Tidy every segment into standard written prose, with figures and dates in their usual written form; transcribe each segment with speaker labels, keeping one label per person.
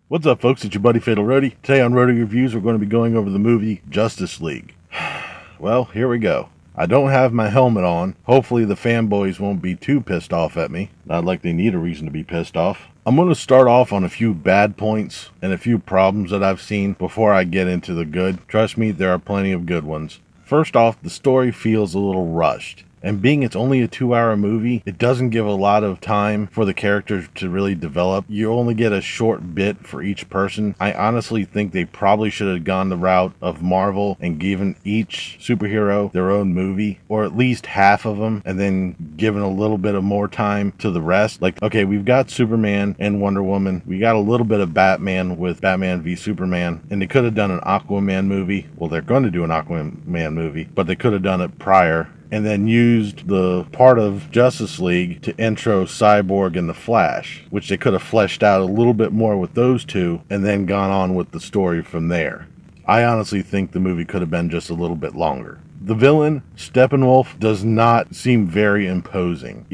Speaker 1: What's up, folks? It's your buddy Fatalroadie. Today on Roadie Reviews, we're going to be going over the movie Justice League. Well, here we go. I don't have my helmet on. Hopefully the fanboys won't be too pissed off at me. Not like they need a reason to be pissed off. I'm going to start off on a few bad points and a few problems that I've seen before I get into the good. Trust me, there are plenty of good ones. First off, the story feels a little rushed. And being it's only a 2-hour movie, it doesn't give a lot of time for the characters to really develop. You only get a short bit for each person. I honestly think they probably should have gone the route of Marvel and given each superhero their own movie, or at least half of them, and then given a little bit of more time to the rest. Like, okay, we've got Superman and Wonder Woman. We got a little bit of Batman with Batman v Superman, and they could have done an Aquaman movie. Well, they're going to do an Aquaman movie, but they could have done it prior. And then used the part of Justice League to intro Cyborg and the Flash, which they could have fleshed out a little bit more with those two, and then gone on with the story from there. I honestly think the movie could have been just a little bit longer. The villain, Steppenwolf, does not seem very imposing.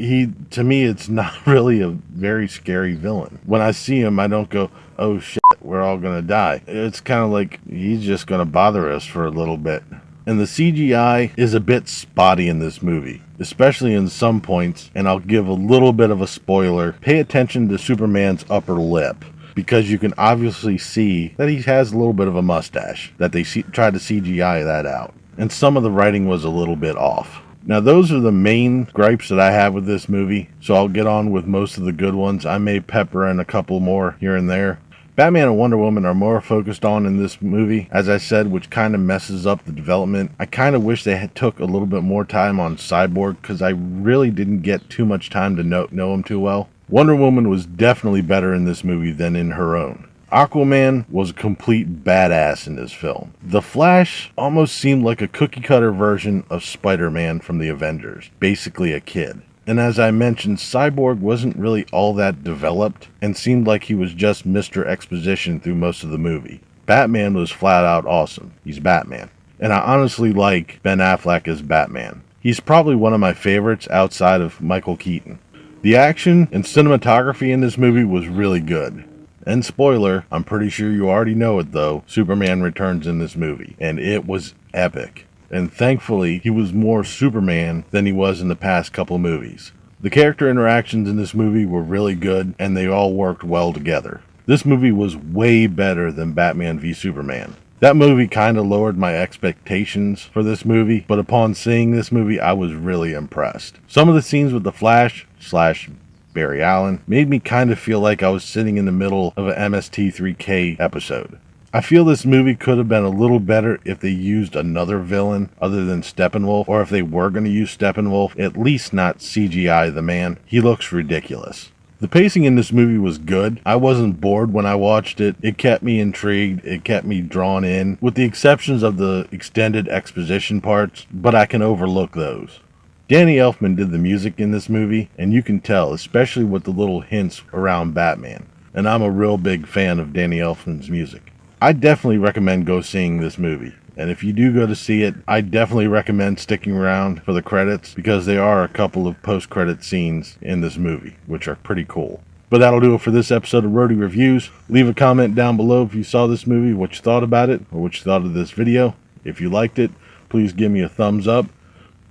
Speaker 1: To me, it's not really a very scary villain. When I see him, I don't go, oh shit, we're all gonna die. It's kind of like, he's just gonna bother us for a little bit. And the CGI is a bit spotty in this movie, especially in some points, and I'll give a little bit of a spoiler. Pay attention to Superman's upper lip, because you can obviously see that he has a little bit of a mustache, that they tried to CGI that out. And some of the writing was a little bit off. Now those are the main gripes that I have with this movie, so I'll get on with most of the good ones. I may pepper in a couple more here and there. Batman and Wonder Woman are more focused on in this movie, as I said, which kind of messes up the development. I kind of wish they had took a little bit more time on Cyborg, because I really didn't get too much time to know him too well. Wonder Woman was definitely better in this movie than in her own. Aquaman was a complete badass in this film. The Flash almost seemed like a cookie-cutter version of Spider-Man from the Avengers, basically a kid. And as I mentioned, Cyborg wasn't really all that developed and seemed like he was just Mr. Exposition through most of the movie. Batman was flat out awesome. He's Batman. And I honestly like Ben Affleck as Batman. He's probably one of my favorites outside of Michael Keaton. The action and cinematography in this movie was really good. And spoiler, I'm pretty sure you already know it though, Superman returns in this movie. And it was epic. And thankfully, he was more Superman than he was in the past couple movies. The character interactions in this movie were really good, and they all worked well together. This movie was way better than Batman v Superman. That movie kind of lowered my expectations for this movie, but upon seeing this movie, I was really impressed. Some of the scenes with the Flash / Barry Allen made me kind of feel like I was sitting in the middle of an MST3K episode. I feel this movie could have been a little better if they used another villain other than Steppenwolf, or if they were going to use Steppenwolf, at least not CGI the man. He looks ridiculous. The pacing in this movie was good. I wasn't bored when I watched it. It kept me intrigued. It kept me drawn in, with the exceptions of the extended exposition parts, but I can overlook those. Danny Elfman did the music in this movie, and you can tell, especially with the little hints around Batman. And I'm a real big fan of Danny Elfman's music. I definitely recommend go seeing this movie. And if you do go to see it, I definitely recommend sticking around for the credits, because there are a couple of post-credit scenes in this movie, which are pretty cool. But that'll do it for this episode of Roadie Reviews. Leave a comment down below if you saw this movie, what you thought about it, or what you thought of this video. If you liked it, please give me a thumbs up.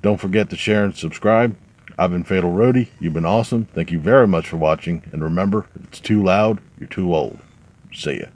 Speaker 1: Don't forget to share and subscribe. I've been Fatalroadie. You've been awesome. Thank you very much for watching. And remember, if it's too loud, you're too old. See ya.